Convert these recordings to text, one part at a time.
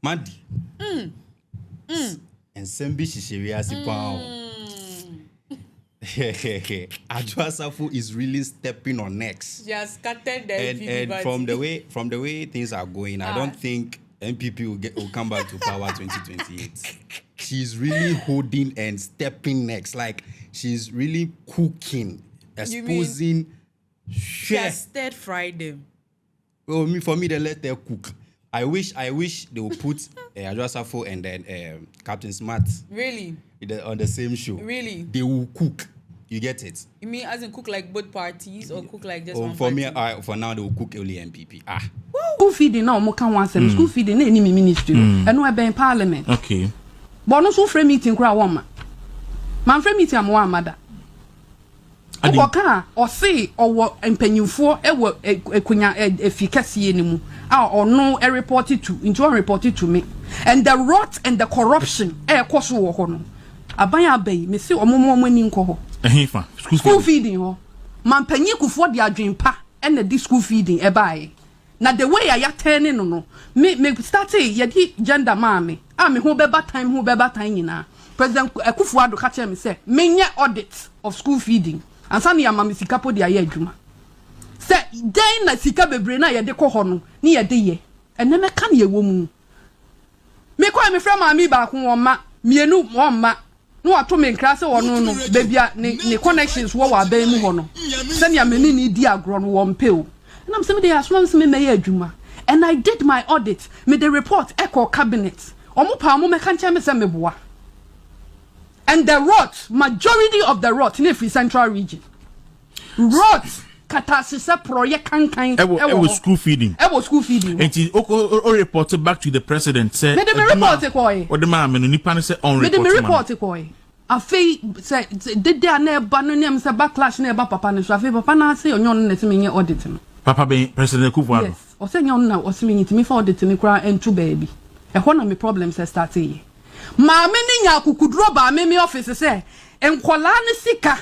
Madi. And Sembi Shishiria Sipao. Adwoa Sarfo is really stepping on necks. Just scattered and from the way things are going, I don't think MPP will come back to power 2028. She's really holding and stepping necks. Like she's really cooking, exposing. Just fried them. Well, for me, they let her cook. I wish they would put Adwoa Sarfo and then Captain Smart. Really? On the same show. Really? They will cook. You get it? You mean as in cook like both parties or cook like just one for party? Me, for now, they will cook only MPP. School feeding now, more can one say. School feeding any ministry. And we be in parliament. Okay. But no so frame meeting kura woman. Man frame meeting am one mother. Oka or say or empenyufo ekunya efficacy anymore. Or no reported to into reported to me. And the rot and the corruption koso hono. Abaya bay me say omomo mani nko ho. School feeding ho. Man panyi kufo de adwenpa and the school feeding buy. Na the way I turning no me start ye di gender mama me who beba time nyina. President Akufo-Addo ka tell me say menye audit of school feeding. Ansa ne amame sika po de aye adwuma. Say den na sika bebre na ye de kɔ ho no ne ye de ye. Ene me ka ne ye wo mu. Me kwa me frɛ maami ba ko won ma mienu won ma no ato me nkra se wono no bebia ne connections wo wa ban mu ho no. Se ne amani ni di agro no won pe o. And I'm saying they are small me adwuma. And I did my audit. Me the report echo cabinet. Omo pa mo me kan me say me boa. And the rot, majority of the rot in every central region. Rot katasisa project kan. It was school feeding. It was school feeding. And it reported back to the president say. Me the report ko. Or the man me ni pan say on report. Me the report ko. Afei say did there na ba no nem say backlash na ba papa no so afei papa na say onyo no neti me audit no. Papa be President Akufo-Addo. Yes. O say nyon na o se me ntimi fa audit ni kra entu baby. E ho na me problems start here. Ma me ni nya kukuduro ba me office say enkola ne sika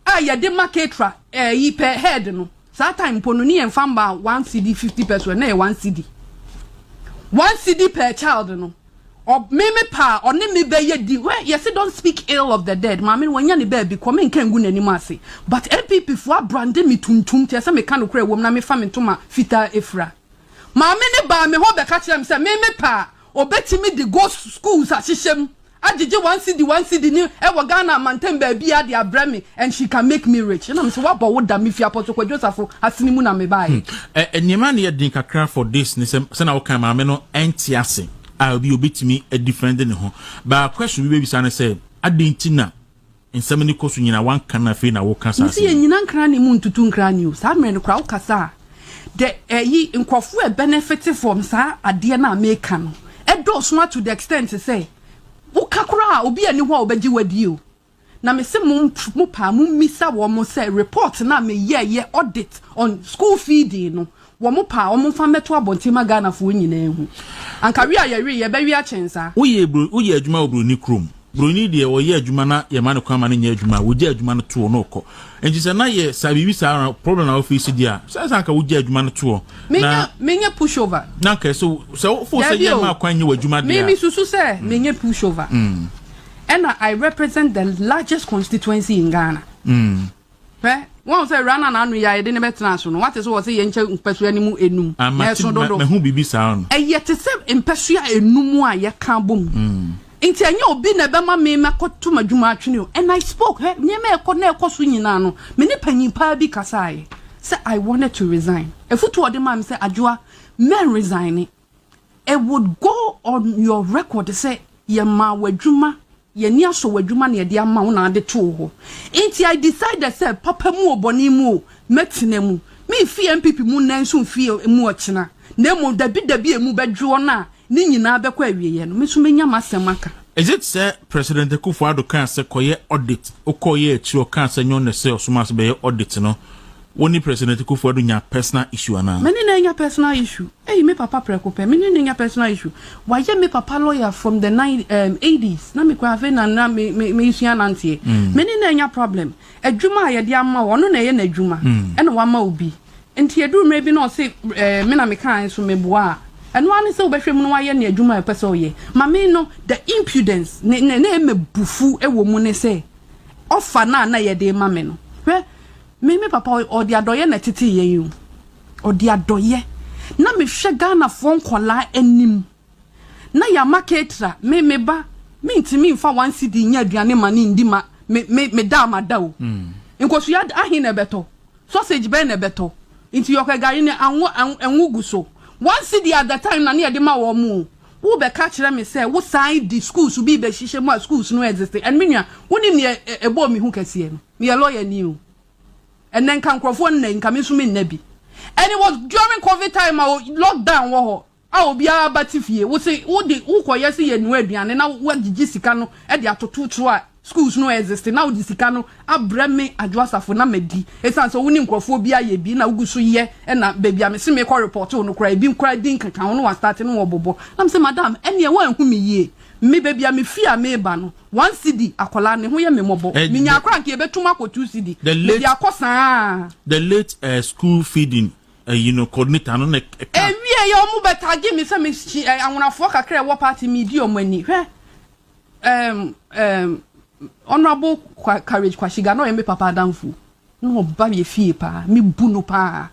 a ye de marketra yi per head no. That time pono ni enfam ba 1 CD 50 pesos na 1 CD. 1 CD per child no. Or me pa or me be ye di where yes don't speak ill of the dead mama when ya ne baby come nkan gu nani ase but MPP for brand me tuntum te say me kan okra wom na me fa me ntoma fita efra mama ne ba me ho be ka kire me say me pa obeti me di go schools ahyehyem agege 1 CD ni e wo Ghana manten ba bia de abrame and she can make me rich na me say what about da me fi apoto kwa Joseph asini mu na me bai nyema ne din kakra for this ni say na wo kan mama no entiase I'll be obitimi a defending ho. But question we be say adentina in so many course nyina wan kan na fe na wo kasa. See nyina nkra ne mu ntutu nkra ne o. Sa mere no kra wo kasa. De yi nkofo e benefit from sa ade na America no. E do so to the extent to say wo kakra obi ani ho obeji wadi o. Na me se mu pa mu misa wo mo say report na me ye audit on school feeding no. Womo pa womo fa meto abontima Ghana fo nyina ehu anka wi aye ye be wi achensa uye adwuma obro ni krom bro ni de wo ye adwuma na ye ma ne kwa ma ne nya adwuma wo je adwuma no to no ko enti se na ye sabibi sa problem na office dia sa anka wo je adwuma no to na menye push over na ka so fo se ye ma kwa nya adwuma dia me susu se menye push over and I represent the largest constituency in Ghana One say rana na anu ya ede ne betena so no what is what say ye nche mpesua ni mu enum na so do me hu bibi sa no ye te se mpesua enum a ye ka bom nti anya obi na be ma me makoto madwuma atwene o and I spoke me ekọ na ekoso nyina no me ne panyimpa bi kasae say I wanted to resign efutu ode ma me say Adwoa men resigning it would go on your record to say ye ma wadwuma ye ni aso wadwuma na ye de ama wo na de to ho enti I decided say papa mu oboni mu metena mu me fi MPP mu nanso fi mu ochina na mu dabi emu bedwo na ni nyina bekọ awieye no me so menya masem aka is it say President Akufo-Addo kan say koye audit okoye achi o kan say nyon say osuma be audit no woni President Akufo-Addo nya personal issue ana me ni nya personal issue me papa prekope me ni nya personal issue why me papa lawyer from the 80s na me kwa fe na me issue na ntie me ni nya problem adwuma ye de ama wo no na ye na adwuma e na wa ma obi enti edu me bi na o say me na me kan so me boa And one is so bashim no why near Juma peso ye. Mammy no the impudence ne me bufu a woman say. Offer na ye de mammy no. Me papa or the adoye na titi ye you. Or the adoye. Na me shagana phone kola enim. Na ya marketra me ba. Me to me for one city nya aduane mani ndi ma me da ma da o. Nkosu ya ahine beto. Sausage be na beto. Into your gari ne anwo guso. One city at the time na near the ma wo mu. Wo be catch them me say wo side the schools be shishe mo schools no exist. And menua woni ne ebo mi hu kase no. Me a lawyer ni o. And then kan crofo na nka me so me na bi. And it was during COVID time lockdown wo ho. A obi a batifie wo say wo de wo koye se ye nu aduane na wo gigi sika no e de atoto tro a schools no exist na wo di sika no abreme Adwoa Sarfo na medi esan so woni nkrofo bi aye bi na wugu so ye e na baby am se me ko report no kra bi nkra din kankan no wa start no wo bobo na say madam ene wa hu me ye me baby am fi a me ba no 1 cd akola ne ho ye me mobo me nya akra nke betum akọ 2 cd me akosa the late school feeding coordinator no we ye mu beta give me some awonafo kakra wo party media omani honorable courage kwashiga no me papa danfu no ba ye fie pa me bu no pa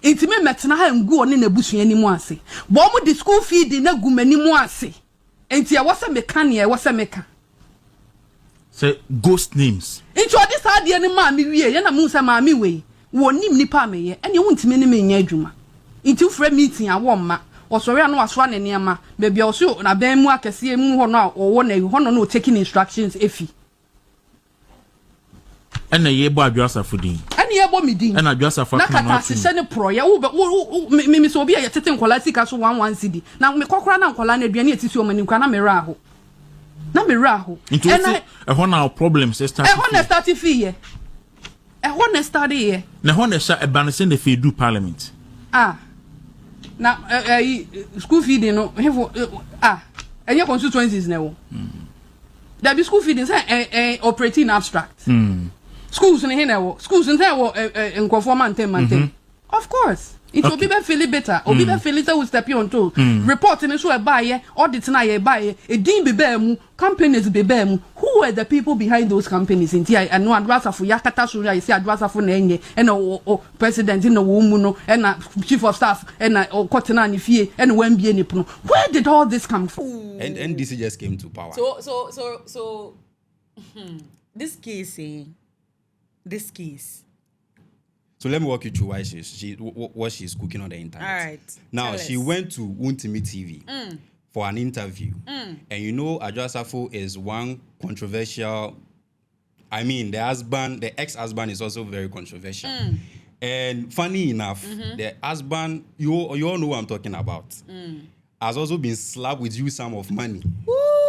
enti me metena ha ngu one na busua ni mu ase bo mu di school feed na gumani mu ase enti e wose meka ne e wose meka say ghost names enti odi sa de ni ma me wie ye na mu se ma me we wonim nipa me ye ene wontime ne me nya adwuma enti ufre meeting awo ma osori anu aso na niam bebia oso na ban mu akese mu ho no owo na ho no taking instructions efi ene ye bo Adwoa Sarfo din ene ye bo mi din ene Adwoa Sarfo na kata se ne pro ye wo me so obi ye tete nkola sika so 11 cd na me kokora na nkola na aduane etisi o mani nkwa na me ra ho ene e ho na problems start e ho na start fi ye e ho na start ye na ho na sha e ban se na fe do parliament na school feeding no hefo enye constituencies na wo there be school feeding say operating abstract schools in here wo schools in there wo nkofo maintain of course it will be feel better obi be feel it will step on to report in so e buy ye audit na ye buy e din be ba mu companies be ba mu who are the people behind those companies in here and no Adwoa Sarfo yakata so ya say Adwoa Sarfo na enye and president in no wo mu no and chief of staff and kotena ni fie and wan bie ni pono where did all this come from and this just came to power so this case. So let me walk you through why what she's cooking on the internet. All right. Now she went to Untimi TV for an interview, and Adwoa Sarfo is one controversial. I mean, the ex-husband is also very controversial. And funny enough, the husband, you all know what I'm talking about, has also been slapped with huge sum of money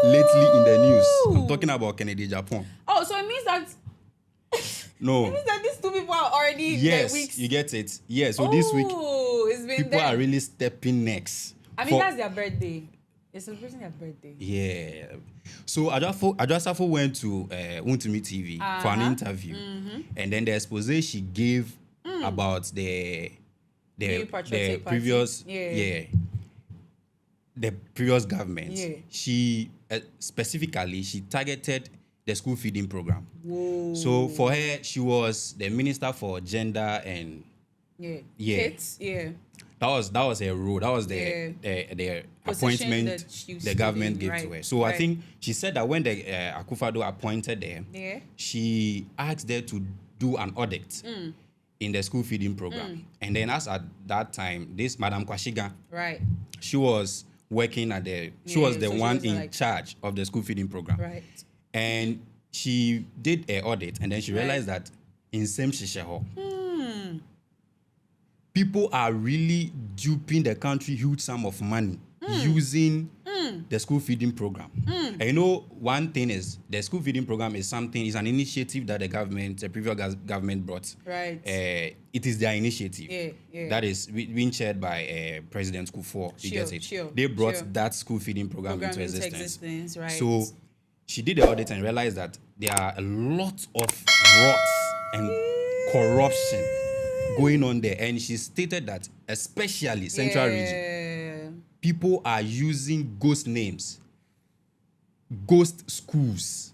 lately in the news. I'm talking about Kennedy Japan. Oh, so it means that. No. It means that these two people are already yes, weeks. You get it. Yes, so this week it's been people are really stepping next. I mean, that's their birthday. It's celebrating their birthday. Yeah. So Adwoa Sarfo went to Untimi TV for an interview, and then the expose she gave about the previous the previous government. Yeah. She specifically she targeted the school feeding program. Whoa. So for her, she was the minister for gender and kids. Yeah. That was her role. That was the appointment the government gave to her. So I think she said that when the Akufo-Addo appointed her, she asked her to do an audit in the school feeding program. And then as at that time, this Madam Kwashiga, she was working at she was the one in charge of the school feeding program. Right. And she did an audit, and then she realized that in same Shishaho, people are really duping the country huge sum of money using the school feeding program. And one thing is the school feeding program is an initiative that the previous government brought. Right. It is their initiative that is being chaired by President Akufo-Addo. They brought that school feeding program into existence. Right. So she did the audit and realized that there are a lot of rot and corruption going on there. And she stated that especially Central Region, people are using ghost names, ghost schools.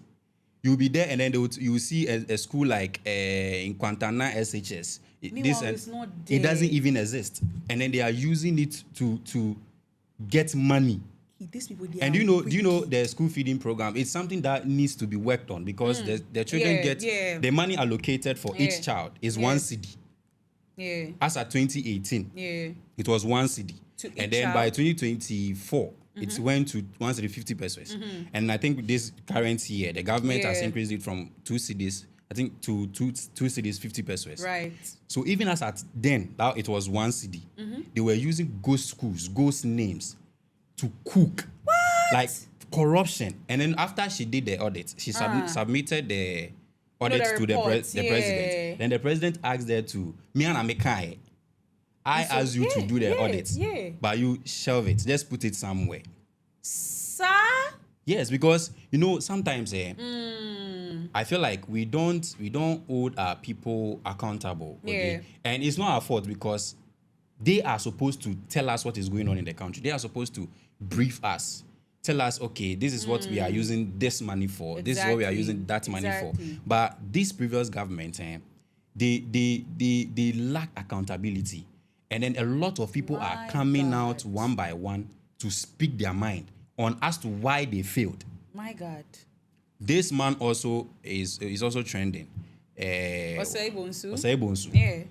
You'll be there, and then you will see a school like in Quantana SHS. It's not there. It doesn't even exist, and then they are using it to get money. These people, And do you know the school feeding program? It's something that needs to be worked on because the children get the money allocated for each child is 1 cedi. Yeah. As at 2018, it was 1 cedi, and then by 2024, it went to 1 cedi 50 pesos. And I think this current year, the government has increased it from 2 cedis, I think, to 2 cedis 50 pesos. Right. So even as at then, now it was 1 cedi. They were using ghost schools, ghost names to cook. What? Like corruption. And then after she did the audit, she submitted the audit to the president. Then the president asked her to, I asked you to do the audit, but you shelve it. Just put it somewhere. Sir? Yes, because sometimes I feel like we don't hold our people accountable. Okay? And it's not our fault because they are supposed to tell us what is going on in the country. They are supposed to brief us, tell us, okay, this is what we are using this money for. This is what we are using that money for. But this previous government, they lack accountability, and then a lot of people are coming out one by one to speak their mind on as to why they failed. My God. This man also is also trending. Osei Bonsu. Yeah.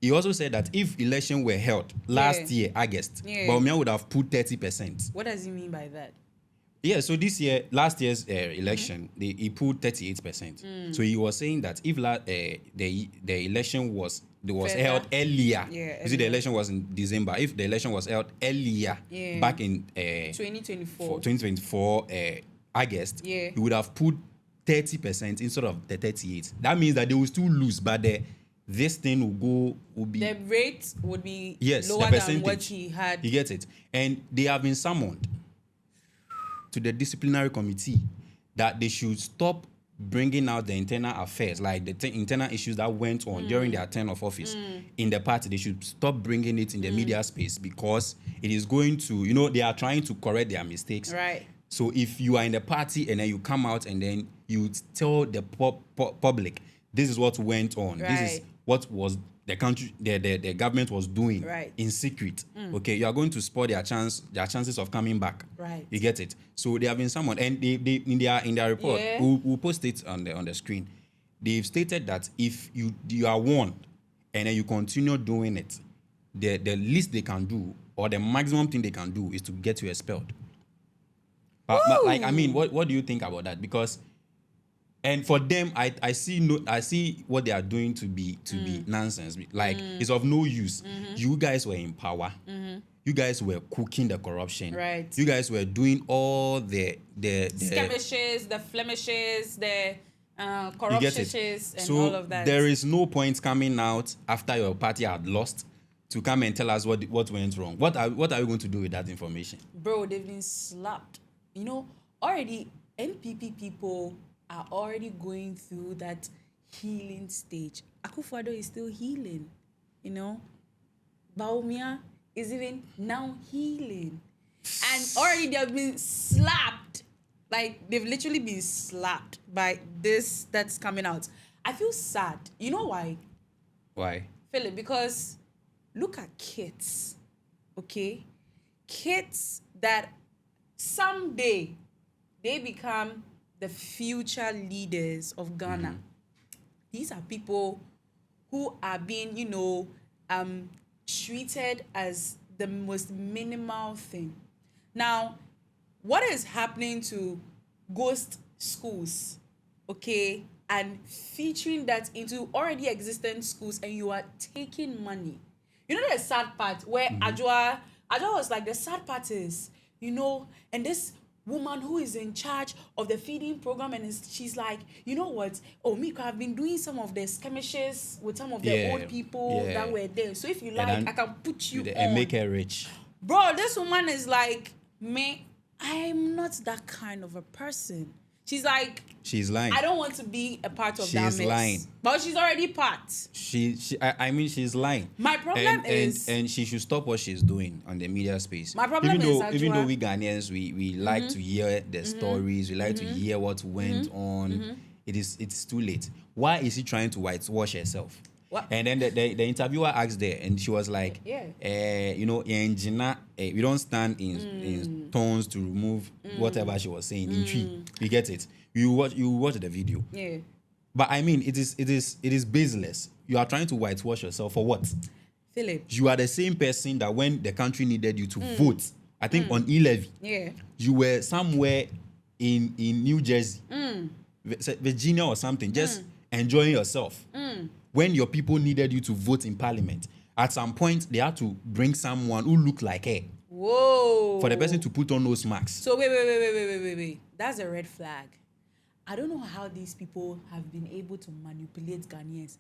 He also said that if election were held last year, August, Kwabenya would have put 30%. What does he mean by that? Yeah, so last year's election, he put 38%. So he was saying that if the election was held earlier, you see the election was in December. If the election was held earlier, back in 2024 August, he would have put 30% instead of the 38%. That means that they will still lose, but this thing will be the rate would be lower than what he had. You get it? And they have been summoned to the disciplinary committee that they should stop bringing out the internal affairs, like the internal issues that went on during their term of office in the party. They should stop bringing it in the media space because it is going to, they are trying to correct their mistakes. Right. So if you are in the party and then you come out and then you tell the public, this is what went on. Right. This is what was the country, the government was doing in secret. Okay, you are going to spoil their chances of coming back. Right. You get it? So they have been summoned, and they in their report, we'll post it on the screen. They've stated that if you are warned and then you continue doing it, the least they can do or the maximum thing they can do is to get you expelled. But like, I mean, what do you think about that? Because and for them, I see what they are doing to be nonsense. Like it's of no use. You guys were in power. You guys were cooking the corruption. Right. You guys were doing all the skirmishes, the blemishes, the corruptions, and all of that. There is no point coming out after your party had lost to come and tell us what went wrong. What are we going to do with that information? Bro, they've been slapped. Already NPP people are already going through that healing stage. Akufo-Addo is still healing, Bawumia is even now healing. And already they have been slapped. Like, they've literally been slapped by this that's coming out. I feel sad. You know why? Why? Philip, because look at kids, okay? Kids that someday they become the future leaders of Ghana. These are people who are being, treated as the most minimal thing. Now, what is happening to ghost schools, okay, and featuring that into already existent schools, and you are taking money? The sad part where Adwoa was like, the sad part is, and this woman who is in charge of the feeding program, and she's like, you know what? Oh, Miko, I've been doing some of the skirmishes with some of the old people that were there. So if you like, I can put you on. And make her rich. Bro, this woman is like, me, I'm not that kind of a person. She's like, she's lying. I don't want to be a part of that mess. She's lying. But she's already part. I mean, she's lying. My problem is... And she should stop what she's doing on the media space. My problem even though we Ghanaians, we like to hear the stories, we like to hear what went on. It's too late. Why is she trying to whitewash herself? What? And then the interviewer asked her, and she was like, you know, we don't stand in tones to remove whatever she was saying. You get it? You watch the video. Yeah. But I mean, it is baseless. You are trying to whitewash yourself for what? Philip. You are the same person that when the country needed you to vote, I think on E-Levy, you were somewhere in New Jersey, Virginia or something, just enjoying yourself. When your people needed you to vote in parliament, at some point they had to bring someone who looked like her. Whoa. For the person to put on those marks. So wait. That's a red flag. I don't know how these people have been able to manipulate Ghanaians.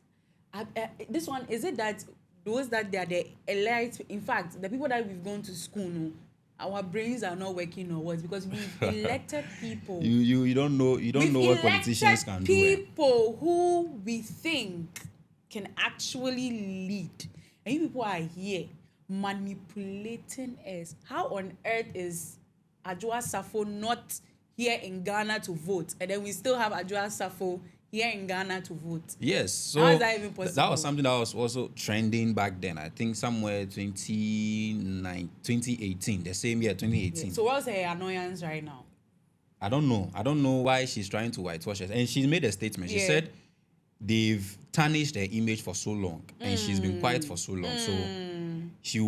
This one, is it that those that they are the elite? In fact, the people that we've gone to school, no, our brains are not working or what? Because we've elected people. You don't know what politicians can do. People who we think can actually lead, and you people are here manipulating us. How on earth is Adwoa Sarfo not here in Ghana to vote, and then we still have Adwoa Sarfo here in Ghana to vote? Yes, so how is that even possible? That was something that was also trending back then. I think somewhere 2018, the same year, 2018. Yeah. So what's her annoyance right now? I don't know why she's trying to whitewash us. And she made a statement. She said they've tarnished her image for so long, and she's been quiet for so long. So she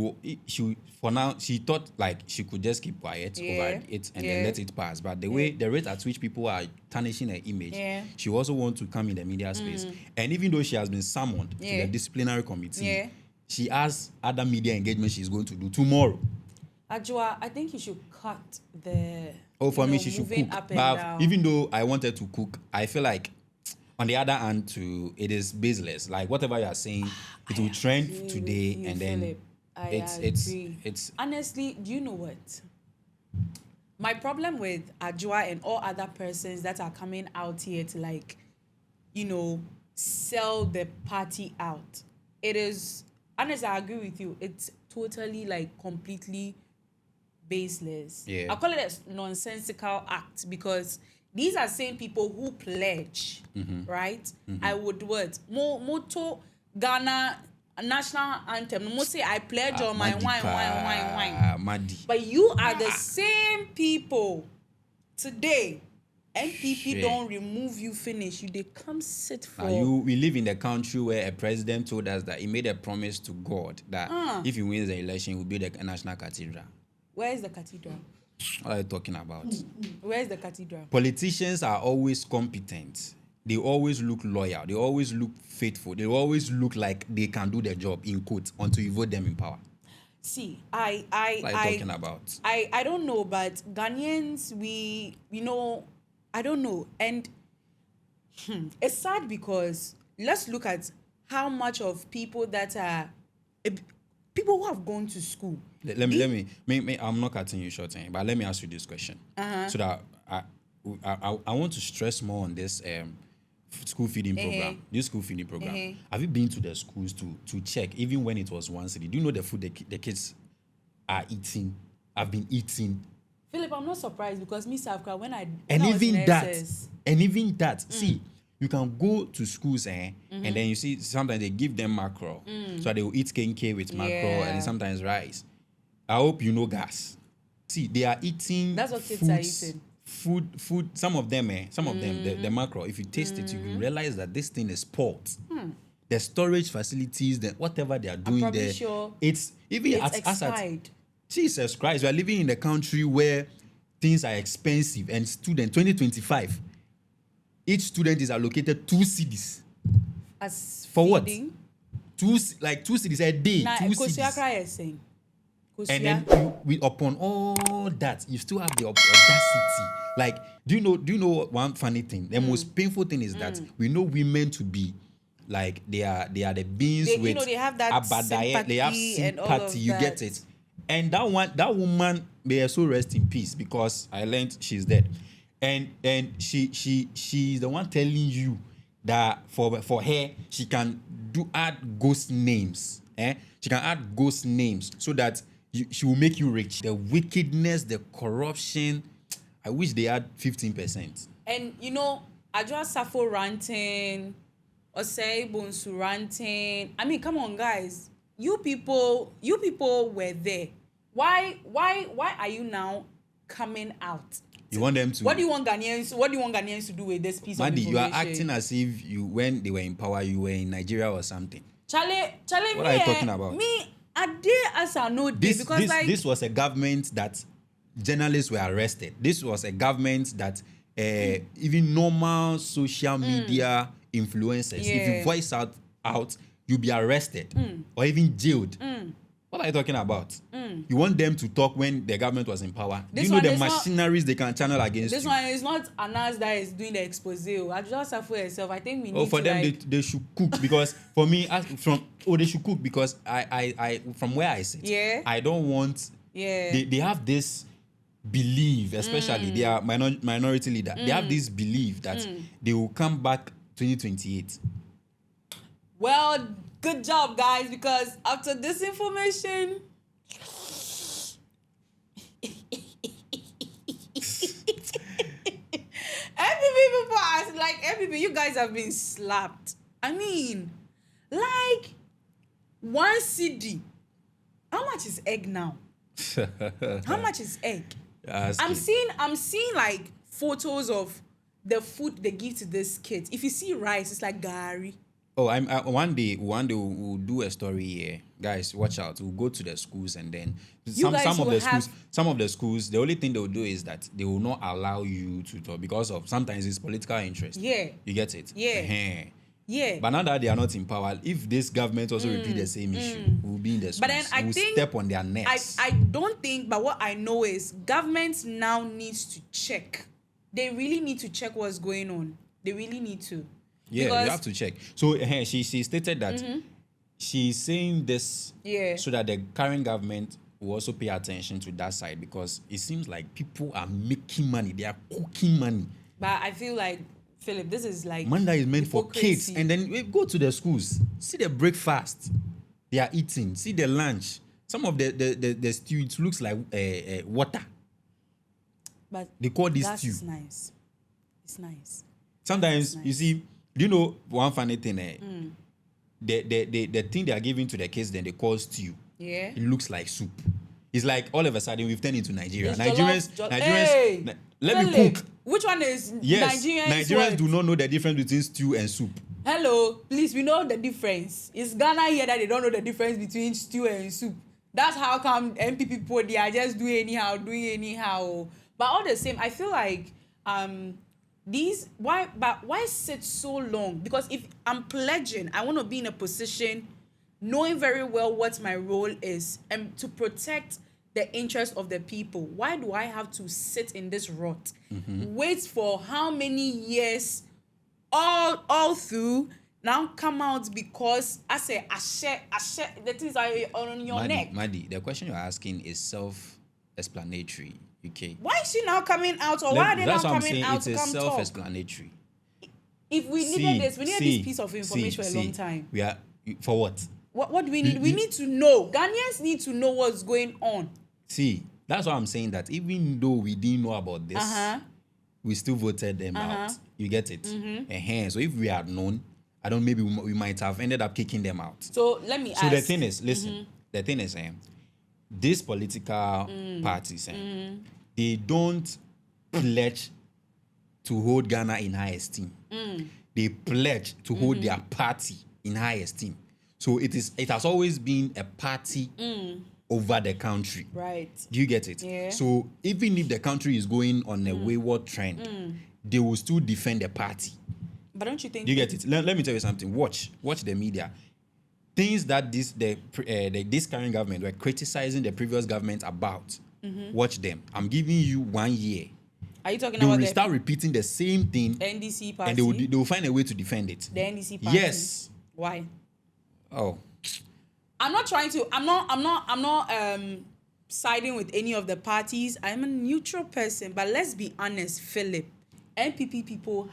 for now, she thought like she could just keep quiet over it and then let it pass. But the rate at which people are tarnishing her image, she also wants to come in the media space. And even though she has been summoned to the disciplinary committee, she has other media engagement she's going to do tomorrow. Adwoa, I think you should cut the... Oh, for me, she should cook. But even though I wanted to cook, I feel like on the other hand, too, it is baseless. Like whatever you are saying, it will trend today, and then it's honestly, do you know what? My problem with Adwoa and all other persons that are coming out here to, like, you know, sell the party out. It is, honestly, I agree with you. It's totally, like, completely baseless. Yeah. I call it a nonsensical act, because these are same people who pledge, right? I would Moto Ghana national anthem. Mo say I pledge on my wine. But you are the same people today. NPP don't remove you, finish you. They come sit for. We live in a country where a president told us that he made a promise to God that if he wins the election, he will build a national cathedral. Where is the cathedral? What are you talking about? Where is the cathedral? Politicians are always competent. They always look loyal. They always look faithful. They always look like they can do their job, in quotes, until you vote them in power. See, what are you talking about? I don't know, but Ghanaians, I don't know. And it's sad because let's look at how much of people that are people who have gone to school. Let me I'm not cutting you short, but let me ask you this question. So that I want to stress more on this school feeding program. This school feeding program. Have you been to the schools to check, even when it was 1 city? Do you know the food the kids are eating? Have been eating? Philip, I'm not surprised, because me Safka, when I even that. See, you can go to schools and then you see sometimes they give them mackerel, so they will eat kenke with mackerel and sometimes rice. I hope you know gas. See, they are eating. That's what kids are eating. Food. Some of them, the mackerel. If you taste it, you will realize that this thing is port. The storage facilities, whatever they are doing there, sure it's expired. Jesus Christ, we are living in a country where things are expensive, and 2025, each student is allocated 2 cedis. As for feeding? What? 2 cedis a day. 2 cedis. And then upon all that, you still have the audacity. Like, do you know one funny thing? The most painful thing is that we know women to be like they are the beings with they have that sympathy, they have sympathy, and all of you get it. And that woman, may her soul rest in peace, because I learned she's dead. and she's the one telling you that for her she can add ghost names. She can add ghost names so that she will make you rich. The wickedness, the corruption. I wish they had 15%. And you know, Adwoa Sarfo ranting, Osei Bonsu ranting. I mean, come on, guys. You people were there. Why are you now coming out? You want them to? What do you want Ghanaians to do with this piece of information? You are acting as if when they were in power, you were in Nigeria or something. Charlie, what are you talking about? Me, a day as I know this because this was a government that journalists were arrested. This was a government that even normal social media influencers, if you voice out, you'll be arrested or even jailed. What are you talking about? You want them to talk when the government was in power? Do you know the machineries they can channel against this you? This one is not Anas that is doing the expose. Adwoa Sarfo herself, I think we need for to them, they should cook because for me, they should cook because I from where I sit, I don't want. They have this belief, especially they are minority leader. They have this belief that they will come back 2028. Well, good job, guys, because after this information, every you guys have been slapped. I mean, like 1 CD. How much is egg now? How much is egg? I'm seeing like photos of the food they give to this kid. If you see rice, it's like gari. Oh, one day we'll do a story here, guys. Watch out. We'll go to the schools and then some of the schools. The only thing they will do is that they will not allow you to talk because of sometimes it's political interest. Yeah, you get it. Yeah, yeah. But now that they are not in power, if this government also repeat the same issue, we'll be in the schools. But then we'll step on their necks. I don't think. But what I know is government now needs to check. They really need to check what's going on. They really need to. Yeah, because you have to check. So she stated that she's saying this so that the current government will also pay attention to that side because it seems like people are making money. They are cooking money. But I feel like, Philip, this is like money that is meant for kids. And then we go to the schools. See the breakfast they are eating. See the lunch. Some of the stew, it looks like water. But they call this stew. It's nice. It's nice. Sometimes, you see, do you know one funny thing? The thing they are giving to the kids, then they call stew. Yeah. It looks like soup. It's like all of a sudden we've turned into Nigeria. It's Nigerians. Hey, let me cook. Which one is Nigerians do not know the difference between stew and soup. Hello, please, we know the difference. It's Ghana here that they don't know the difference between stew and soup. That's how come MP people, they are just doing anyhow. But all the same, I feel like why sit so long? Because if I'm pledging, I want to be in a position knowing very well what my role is and to protect the interest of the people. Why do I have to sit in this rut? Wait for how many years all through, now come out because I say the things are on your neck. Maddie, the question you're asking is self-explanatory. Okay. Why is she now coming out, or why are they now coming out to come talk? It's self-explanatory. If we needed this piece of information for a long time. We are for what? What do we need? We need to know. Ghanaians need to know what's going on. See, that's why I'm saying that even though we didn't know about this, we still voted them out. You get it? So if we had known, I don't. Maybe we might have ended up kicking them out. So let me ask. So the thing is, listen. The thing is, these political parties, they don't pledge to hold Ghana in high esteem. They pledge to hold their party in high esteem. So it has always been a party over the country. Right. Do you get it? Yeah. So even if the country is going on a wayward trend, they will still defend the party. But don't you think? Do you get it? Let me tell you something. Watch the media. Things that this current government were criticizing the previous government about. Watch them. I'm giving you 1 year. Are you talking they about will start repeating the same thing? The NDC party. And they will find a way to defend it. The NDC party. Yes. Why? Oh. I'm not siding with any of the parties. I'm a neutral person, but let's be honest, Philip. NPP people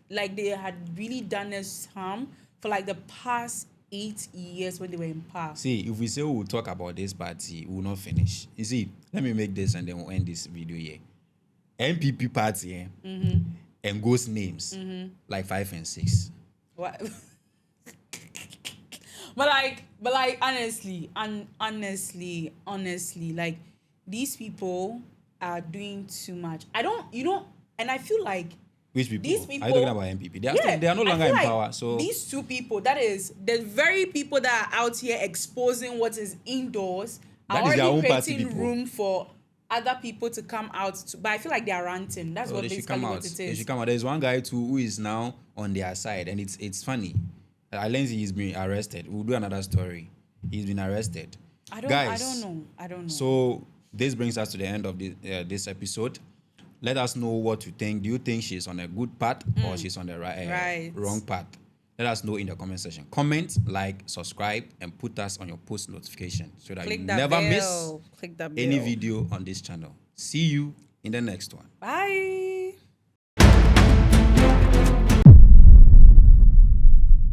they had really done us harm for like the past 8 years when they were in power. See, if we say we'll talk about this party, we will not finish. You see, let me make this and then we'll end this video here. NPP party and ghost names like 5 and 6. What? but like honestly, like these people are doing too much. And I feel like which people? These people are you talking about NPP? They are no longer in power. So these two people, that is the very people that are out here exposing what is indoors, are already creating room for other people to come out. But I feel like they are ranting. That's what basically what it is. They should come out. There's one guy too who is now on their side, and it's funny. Alenzi is being arrested. We'll do another story. He's been arrested. I don't know. So this brings us to the end of this episode. Let us know what you think. Do you think she's on a good path or she's on the wrong path? Let us know in the comment section. Comment, like, subscribe, and put us on your post notification so that you never miss any video on this channel. See you in the next one. Bye.